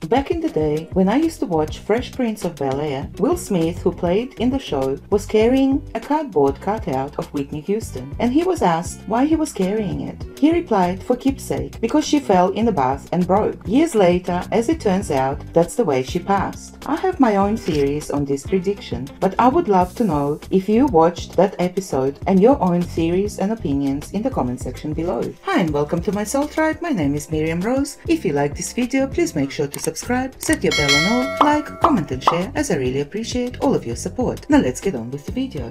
Back in the day, when I used to watch Fresh Prince of Bel-Air, Will Smith, who played in the show, was carrying a cardboard cutout of Whitney Houston, and he was asked why he was carrying it. He replied, for keepsake, because she fell in the bath and broke. Years later, as it turns out, that's the way she passed. I have my own theories on this prediction, but I would love to know if you watched that episode and your own theories and opinions in the comment section below. Hi and welcome to my Soul Tribe. My name is Miriam Rose. If you like this video, please make sure to subscribe, set your bell on all, like, comment and share, as I really appreciate all of your support. Now let's get on with the video.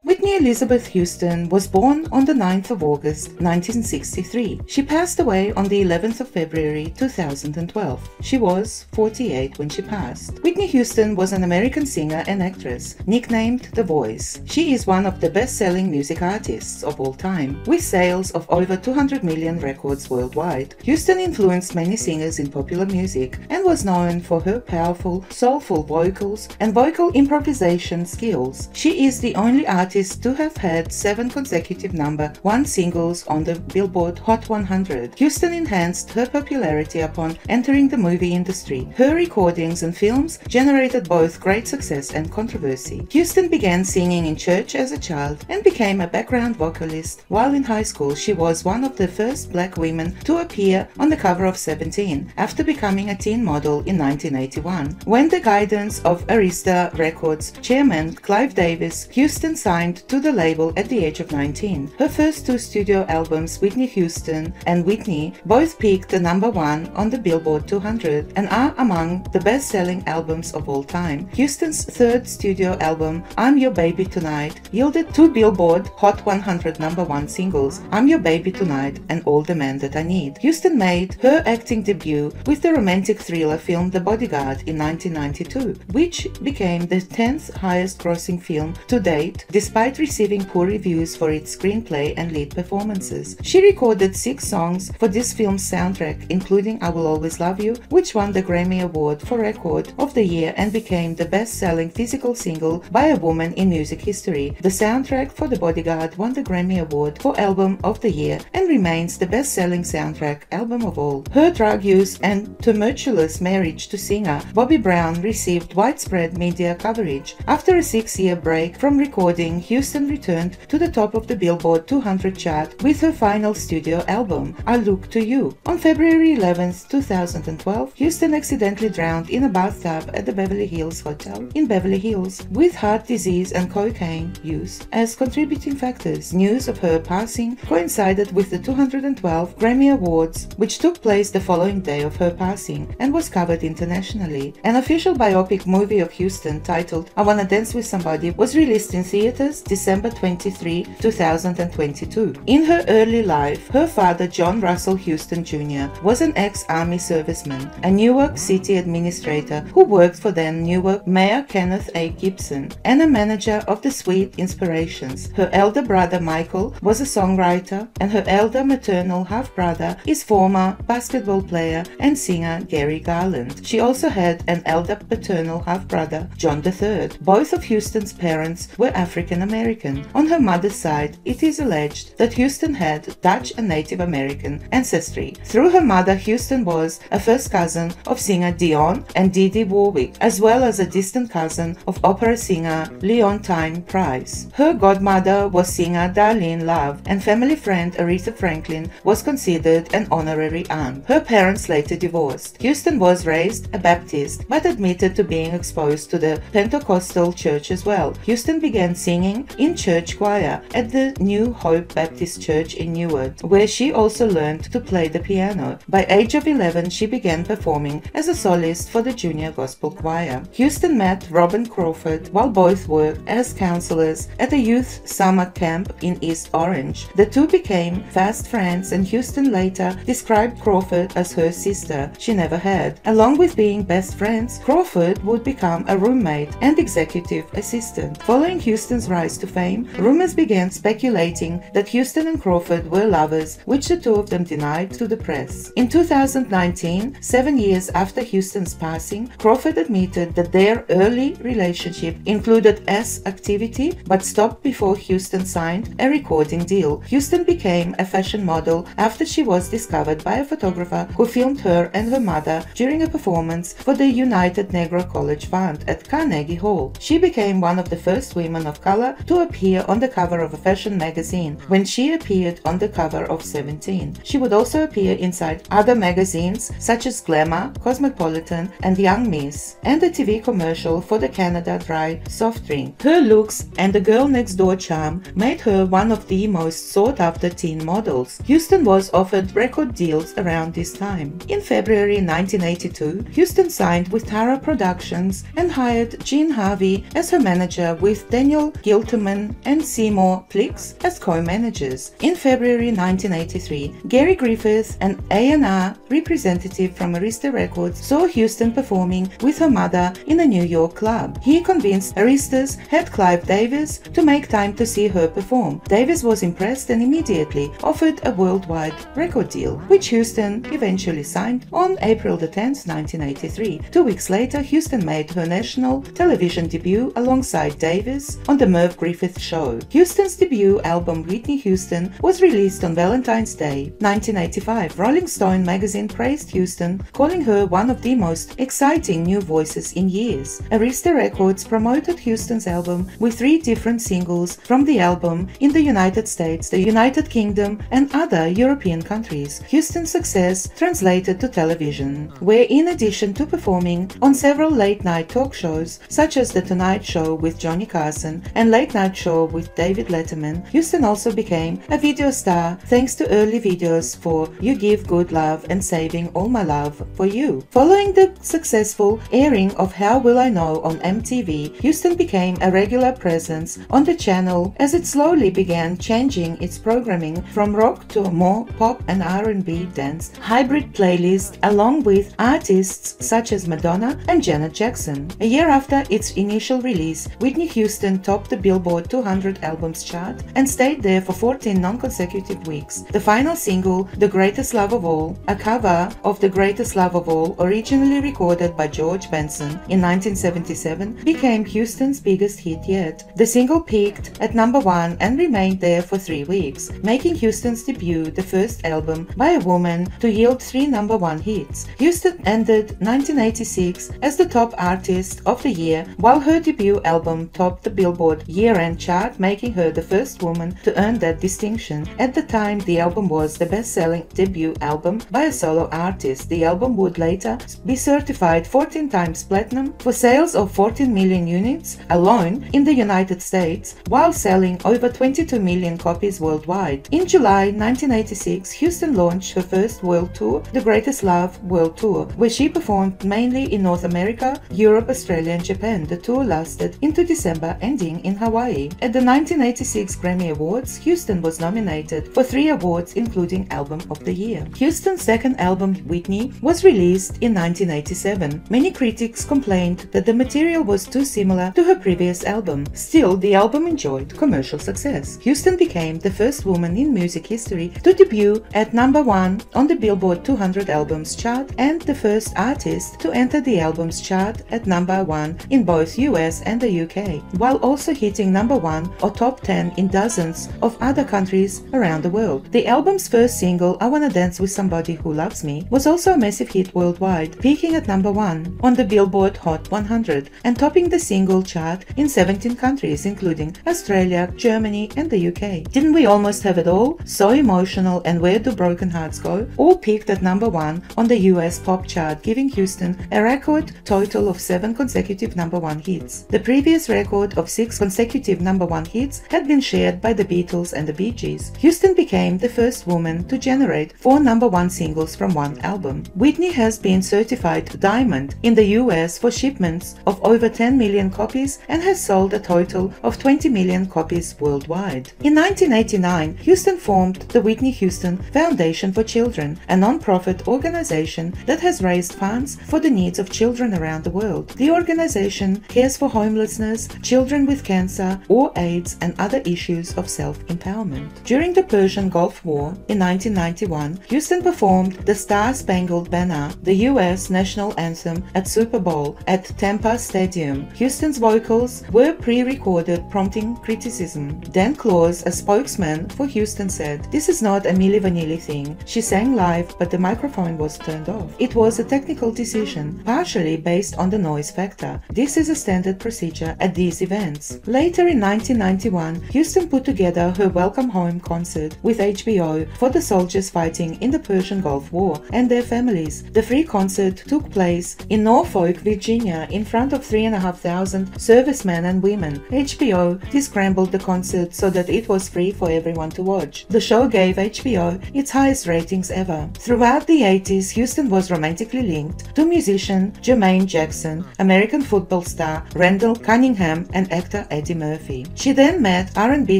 Whitney Elizabeth Houston was born on the 9th of August 1963. She passed away on the 11th of February 2012. She was 48 when she passed. Whitney Houston was an American singer and actress, nicknamed The Voice. She is one of the best-selling music artists of all time, with sales of over 200 million records worldwide. Houston influenced many singers in popular music and was known for her powerful, soulful vocals and vocal improvisation skills. She is the only artist to have had 7 consecutive #1 singles on the Billboard Hot 100. Houston enhanced her popularity upon entering the movie industry. Her recordings and films generated both great success and controversy. Houston began singing in church as a child and became a background vocalist. While in high school, she was one of the first black women to appear on the cover of 17 after becoming a teen model in 1981. When the guidance of Arista Records chairman Clive Davis, Houston signed to the label at the age of 19. Her first 2 studio albums, Whitney Houston and Whitney, both peaked the #1 on the Billboard 200 and are among the best-selling albums of all time. Houston's 3rd studio album, I'm Your Baby Tonight, yielded 2 Billboard Hot 100 #1 singles, I'm Your Baby Tonight and All the Man That I Need. Houston made her acting debut with the romantic thriller film The Bodyguard in 1992, which became the 10th highest-grossing film to date, despite receiving poor reviews for its screenplay and lead performances. She recorded 6 songs for this film's soundtrack, including I Will Always Love You, which won the Grammy Award for Record of the Year and became the best-selling physical single by a woman in music history. The soundtrack for The Bodyguard won the Grammy Award for Album of the Year and remains the best-selling soundtrack album of all. Her drug use and tumultuous marriage to singer Bobby Brown received widespread media coverage. After a 6-year break from recording, Houston returned to the top of the Billboard 200 chart with her final studio album, I Look to You. On February 11, 2012, Houston accidentally drowned in a bathtub at the Beverly Hills Hotel in Beverly Hills, with heart disease and cocaine use as contributing factors. News of her passing coincided with the 212 Grammy Awards, which took place the following day of her passing and was covered internationally. An official biopic movie of Houston titled I Wanna Dance with Somebody was released in theaters December 23, 2022. In her early life, her father, John Russell Houston Jr., was an ex-army serviceman, a Newark City administrator who worked for then Newark Mayor Kenneth A. Gibson, and a manager of the Sweet Inspirations. Her elder brother, Michael, was a songwriter, and her elder maternal half-brother is former basketball player and singer Gary Garland. She also had an elder paternal half-brother, John III. Both of Houston's parents were African American. On her mother's side, it is alleged that Houston had Dutch and Native American ancestry. Through her mother, Houston was a first cousin of singer Dionne and Dee Dee Warwick, as well as a distant cousin of opera singer Leontine Price. Her godmother was singer Darlene Love, and family friend Aretha Franklin was considered an honorary aunt. Her parents later divorced. Houston was raised a Baptist, but admitted to being exposed to the Pentecostal church as well. Houston began singing in church choir at the New Hope Baptist Church in Newark, where she also learned to play the piano. By age of 11, she began performing as a soloist for the junior gospel choir. Houston met Robin Crawford while both worked as counselors at a youth summer camp in East Orange. The two became fast friends, and Houston later described Crawford as her sister she never had. Along with being best friends, Crawford would become a roommate and executive assistant. Following Houston's rise to fame, rumors began speculating that Houston and Crawford were lovers, which the two of them denied to the press. In 2019, 7 years after Houston's passing, Crawford admitted that their early relationship included activity but stopped before Houston signed a recording deal. Houston became a fashion model after she was discovered by a photographer who filmed her and her mother during a performance for the United Negro College Fund at Carnegie Hall. She became one of the first women of color to appear on the cover of a fashion magazine when she appeared on the cover of 17. She would also appear inside other magazines such as Glamour, Cosmopolitan, and Young Miss, and a TV commercial for the Canada Dry soft drink. Her looks and the girl next door charm made her one of the most sought-after teen models. Houston was offered record deals around this time. In February 1982, Houston signed with Tara Productions and hired Gene Harvey as her manager, with Daniel Gilterman and Seymour Plix as co-managers. In February 1983, Gary Griffith, an A&R representative from Arista Records, saw Houston performing with her mother in a New York club. He convinced Arista's head Clive Davis to make time to see her perform. Davis was impressed and immediately offered a worldwide record deal, which Houston eventually signed on April 10, 1983. 2 weeks later, Houston made her national television debut alongside Davis on the Merv Griffith Show. Houston's debut album, Whitney Houston, was released on Valentine's Day, 1985. Rolling Stone magazine praised Houston, calling her one of the most exciting new voices in years. Arista Records promoted Houston's album with 3 different singles from the album in the United States, the United Kingdom, and other European countries. Houston's success translated to television, where in addition to performing on several late-night talk shows such as The Tonight Show with Johnny Carson and Late Night Show with David Letterman, Houston also became a video star thanks to early videos for You Give Good Love and Saving All My Love for You. Following the successful airing of How Will I Know on MTV, Houston became a regular presence on the channel as it slowly began changing its programming from rock to a more pop and R&B dance hybrid playlist, along with artists such as Madonna and Janet Jackson. A year after its initial release, Whitney Houston topped the Billboard 200 albums chart and stayed there for 14 non-consecutive weeks. The final single, The Greatest Love of All, a cover of The Greatest Love of All, originally recorded by George Benson in 1977, became Houston's biggest hit yet. The single peaked at #1 and remained there for 3 weeks, making Houston's debut the first album by a woman to yield 3 #1 hits. Houston ended 1986 as the top artist of the year, while her debut album topped the Billboard year-end chart, making her the first woman to earn that distinction. At the time, the album was the best-selling debut album by a solo artist. The album would later be certified 14 times platinum for sales of 14 million units alone in the United States, while selling over 22 million copies worldwide. In July 1986, Houston launched her first world tour, the Greatest Love World Tour, where she performed mainly in North America, Europe, Australia, and Japan. The tour lasted into December, ending in Hawaii. At the 1986 Grammy Awards, Houston was nominated for 3 awards, including Album of the Year. Houston's second album, Whitney, was released in 1987. Many critics complained that the material was too similar to her previous album. Still, the album enjoyed commercial success. Houston became the first woman in music history to debut at #1 on the Billboard 200 albums chart and the first artist to enter the albums chart at #1 in both US and the UK, while also hitting #1 or top 10 in dozens of other countries around the world. The album's first single, I Wanna Dance with Somebody Who Loves Me, was also a massive hit worldwide, peaking at #1 on the Billboard Hot 100 and topping the single chart in 17 countries, including Australia, Germany, and the UK. Didn't We Almost Have It All, So Emotional, and Where Do Broken Hearts Go all peaked at #1 on the US pop chart, giving Houston a record total of 7 consecutive #1 hits. The previous record of 6 consecutive #1 hits had been shared by the Beatles and the Bee Gees. Houston became the first woman to generate 4 #1 singles from one album. Whitney has been certified diamond in the US for shipments of over 10 million copies and has sold a total of 20 million copies worldwide. In 1989, Houston formed the Whitney Houston Foundation for Children, a non-profit organization that has raised funds for the needs of children around the world. The organization cares for homelessness, children with cancer, cancer or AIDS and other issues of self-empowerment. During the Persian Gulf War in 1991, Houston performed the Star-Spangled Banner, the U.S. national anthem at Super Bowl at Tampa Stadium. Houston's vocals were pre-recorded, prompting criticism. Dan Claus, a spokesman for Houston, said, "This is not a Milli Vanilli thing. She sang live, but the microphone was turned off. It was a technical decision, partially based on the noise factor. This is a standard procedure at these events." Later in 1991, Houston put together her Welcome Home concert with HBO for the soldiers fighting in the Persian Gulf War and their families. The free concert took place in Norfolk, Virginia, in front of 3,500 servicemen and women. HBO descrambled the concert so that it was free for everyone to watch. The show gave HBO its highest ratings ever. Throughout the 80s, Houston was romantically linked to musician Jermaine Jackson, American football star Randall Cunningham, and actor Eddie Murphy. She then met R&B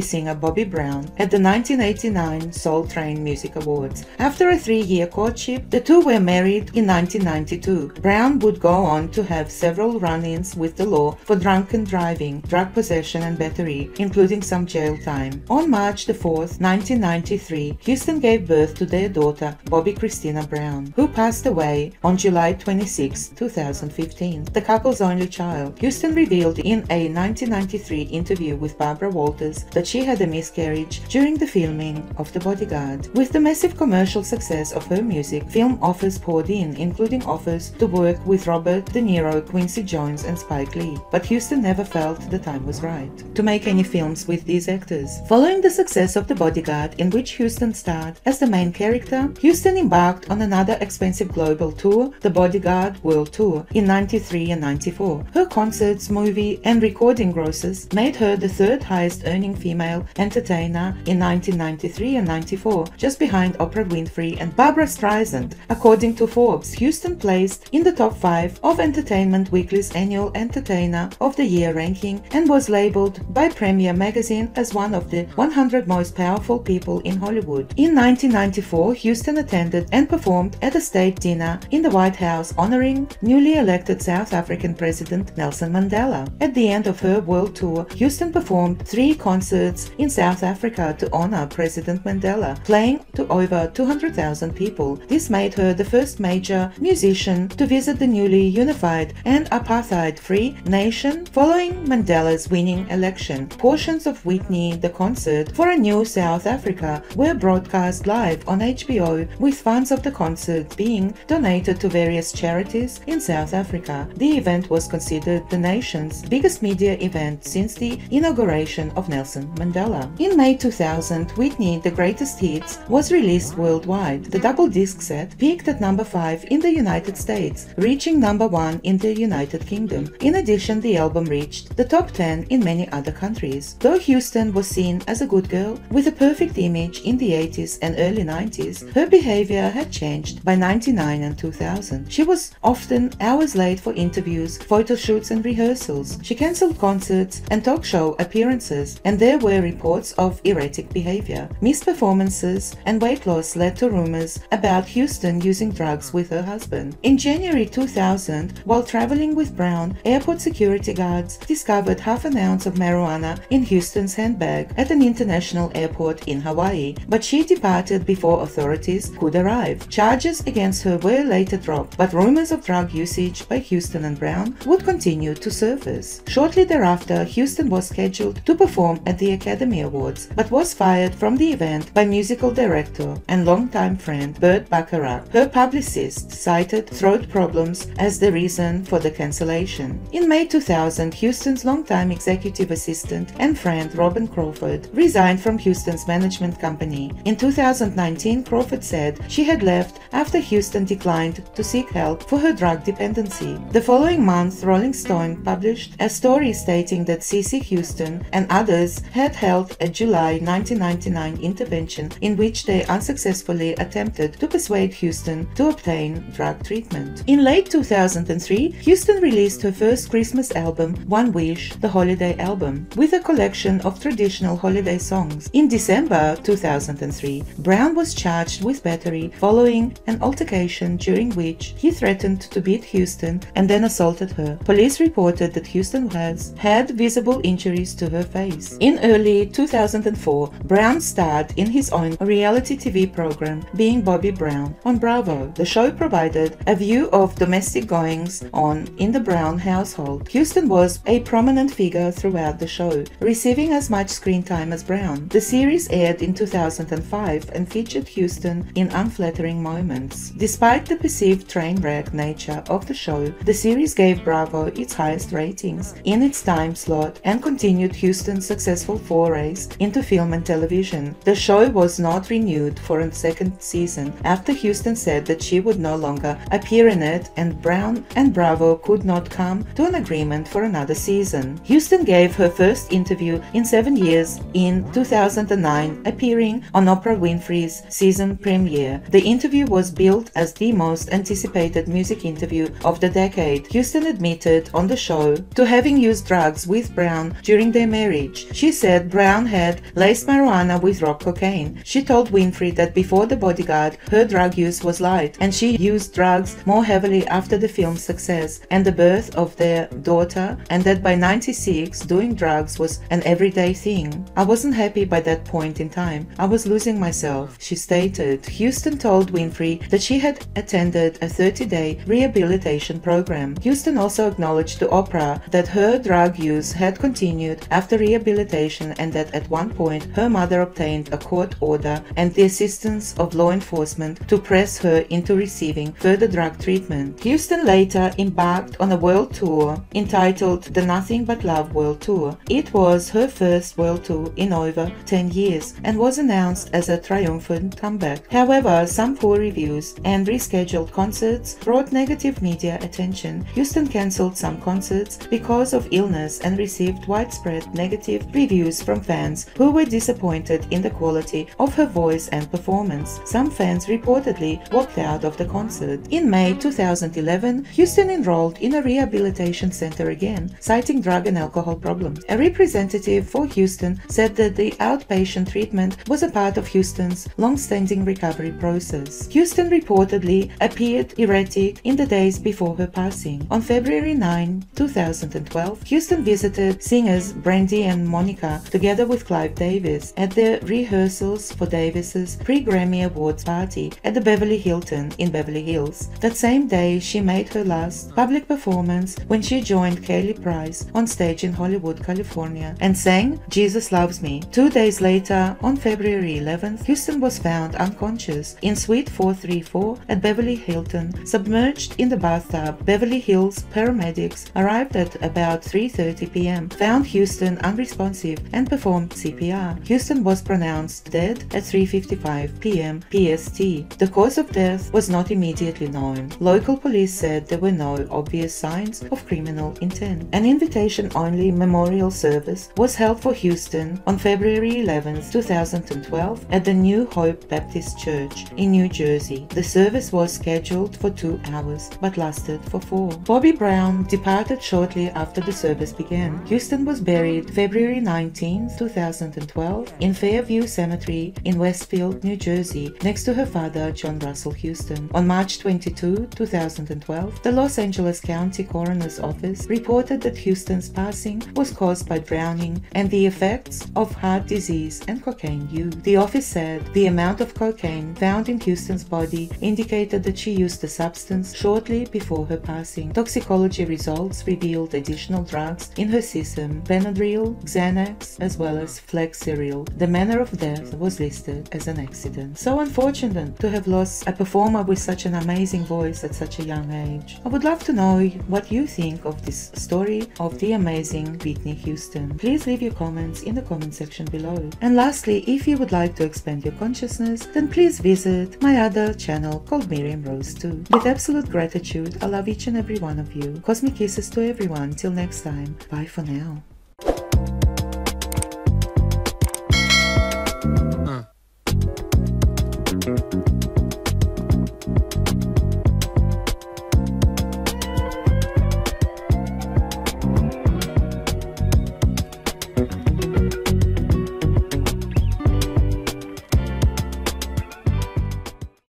singer Bobby Brown at the 1989 Soul Train Music Awards. After a 3-year courtship, the two were married in 1992. Brown would go on to have several run-ins with the law for drunken driving, drug possession and battery, including some jail time. On March 4, 1993, Houston gave birth to their daughter, Bobby Christina Brown, who passed away on July 26, 2015, the couple's only child. Houston revealed in a 1993 interview with Barbara Walters that she had a miscarriage during the filming of The Bodyguard. With the massive commercial success of her music, film offers poured in, including offers to work with Robert De Niro, Quincy Jones and Spike Lee. But Houston never felt the time was right to make any films with these actors. Following the success of The Bodyguard, in which Houston starred as the main character, Houston embarked on another expensive global tour, the Bodyguard World Tour, in 93 and 94. Her concerts, movie and recording grosses made her the third highest earning female entertainer in 1993 and 94, just behind Oprah Winfrey and Barbra Streisand. According to Forbes, Houston placed in the top 5 of Entertainment Weekly's annual Entertainer of the Year ranking and was labeled by Premiere Magazine as one of the 100 most powerful people in Hollywood. In 1994, Houston attended and performed at a state dinner in the White House honoring newly elected South African President Nelson Mandela. At the end of her world tour, Houston performed 3 concerts in South Africa to honor President Mandela, playing to over 200,000 people. This made her the first major musician to visit the newly unified and apartheid-free nation following Mandela's winning election. Portions of Whitney, the concert for a new South Africa, were broadcast live on HBO, with funds of the concert being donated to various charities in South Africa. The event was considered the nation's biggest media event since the inauguration of Nelson Mandela. In May 2000, Whitney, The Greatest Hits, was released worldwide. The double disc set peaked at number 5 in the United States, reaching number 1 in the United Kingdom. In addition, the album reached the top 10 in many other countries. Though Houston was seen as a good girl with a perfect image in the 80s and early 90s, her behavior had changed by 99 and 2000. She was often hours late for interviews, photo shoots and rehearsals. She cancelled concerts and talk show appearances, and there were reports of erratic behavior. Missed performances and weight loss led to rumors about Houston using drugs with her husband. In January 2000, while traveling with Brown, airport security guards discovered half an ounce of marijuana in Houston's handbag at an international airport in Hawaii, but she departed before authorities could arrive. Charges against her were later dropped, but rumors of drug usage by Houston and Brown would continue to surface. Shortly thereafter, Houston was scheduled to perform at the Academy Awards, but was fired from the event by musical director and longtime friend Burt Bacharach. Her publicist cited throat problems as the reason for the cancellation. In May 2000, Houston's longtime executive assistant and friend Robin Crawford resigned from Houston's management company. In 2019, Crawford said she had left after Houston declined to seek help for her drug dependency. The following month, Rolling Stone published a story stating that CeCe Houston and others had held a July 1999 intervention in which they unsuccessfully attempted to persuade Houston to obtain drug treatment. In late 2003, Houston released her first Christmas album, One Wish, the Holiday Album, with a collection of traditional holiday songs. In December 2003, Brown was charged with battery following an altercation during which he threatened to beat Houston and then assaulted her. Police reported that Houston had visible injuries to her face. In early 2004, Brown starred in his own reality TV program, Being Bobby Brown, on Bravo. The show provided a view of domestic goings-on in the Brown household. Houston was a prominent figure throughout the show, receiving as much screen time as Brown. The series aired in 2005 and featured Houston in unflattering moments. Despite the perceived train wreck nature of the show, the series gave Bravo its highest ratings in its time slot and continued Houston's successful forays into film and television. The show was not renewed for a second season after Houston said that she would no longer appear in it, and Brown and Bravo could not come to an agreement for another season. Houston gave her first interview in 7 years in 2009, appearing on Oprah Winfrey's season premiere. The interview was billed as the most anticipated music interview of the decade. Houston admitted on the show to having used drugs with Brown during their marriage. She said Brown had laced marijuana with rock cocaine. She told Winfrey that before The Bodyguard, her drug use was light, and she used drugs more heavily after the film's success and the birth of their daughter, and that by 96, doing drugs was an everyday thing. I wasn't happy by that point in time. I was losing myself, she stated. Houston told Winfrey that she had attended a 30-day rehabilitation program. Houston also acknowledged to Oprah that her drug use had continued after rehabilitation and that at one point her mother obtained a court order and the assistance of law enforcement to press her into receiving further drug treatment. Houston later embarked on a world tour entitled the Nothing But Love World Tour. It was her first world tour in over 10 years and was announced as a triumphant comeback. However, some poor reviews and rescheduled concerts brought negative media attention. Houston cancelled some concerts because of illness and received widespread negative reviews from fans who were disappointed in the quality of her voice and performance. Some fans reportedly walked out of the concert. In May 2011, Houston enrolled in a rehabilitation center again, citing drug and alcohol problems. A representative for Houston said that the outpatient treatment was a part of Houston's long-standing recovery process. Houston reportedly appeared erratic in the days before her passing. On February 9, 2012, Houston visited singers Brandy and Monica together with Clive Davis at their rehearsals for Davis's pre-Grammy Awards party at the Beverly Hilton in Beverly Hills. That same day, she made her last public performance when she joined Kaylee Price on stage in Hollywood, California, and sang Jesus Loves Me. 2 days later, on February 11th, Houston was found unconscious in Suite 434 at Beverly Hilton, submerged in the bathtub. Beverly Hills paramedics arrived at about 3:30 p.m., found Houston unresponsive, and performed CPR. Houston was pronounced dead at 3:55 p.m. PST. The cause of death was not immediately known. Local police said there were no obvious signs of criminal intent. An invitation-only memorial service was held for Houston on February 11, 2012 at the New Hope Baptist Church in New Jersey. The service was scheduled for 2 hours but lasted for 4. Bobby Brown departed shortly after the service began. Houston was buried February 19, 2012 in Fairview Cemetery in Westfield, New Jersey, next to her father, John Russell Houston. On March 22, 2012, the Los Angeles County Coroner's Office reported that Houston's passing was caused by drowning and the effects of heart disease and cocaine use. The office said the amount of cocaine found in Houston's body indicated that she used the substance shortly before her passing. Toxicology results revealed additional drugs in her system, Benadryl, Xanax, as well as Flexeril. The manner of death was listed as an accident. So unfortunate to have lost a performer with such an amazing voice at such a young age. I would love to know what you think of this story of the amazing Whitney Houston. Please leave your comments in the comment section below. And lastly, if you would like to expand your consciousness, then please visit my other channel called Miriam Rose too. With absolute gratitude, I love each and every one of you. Cosmic kisses to everyone. Till next time. Bye for now.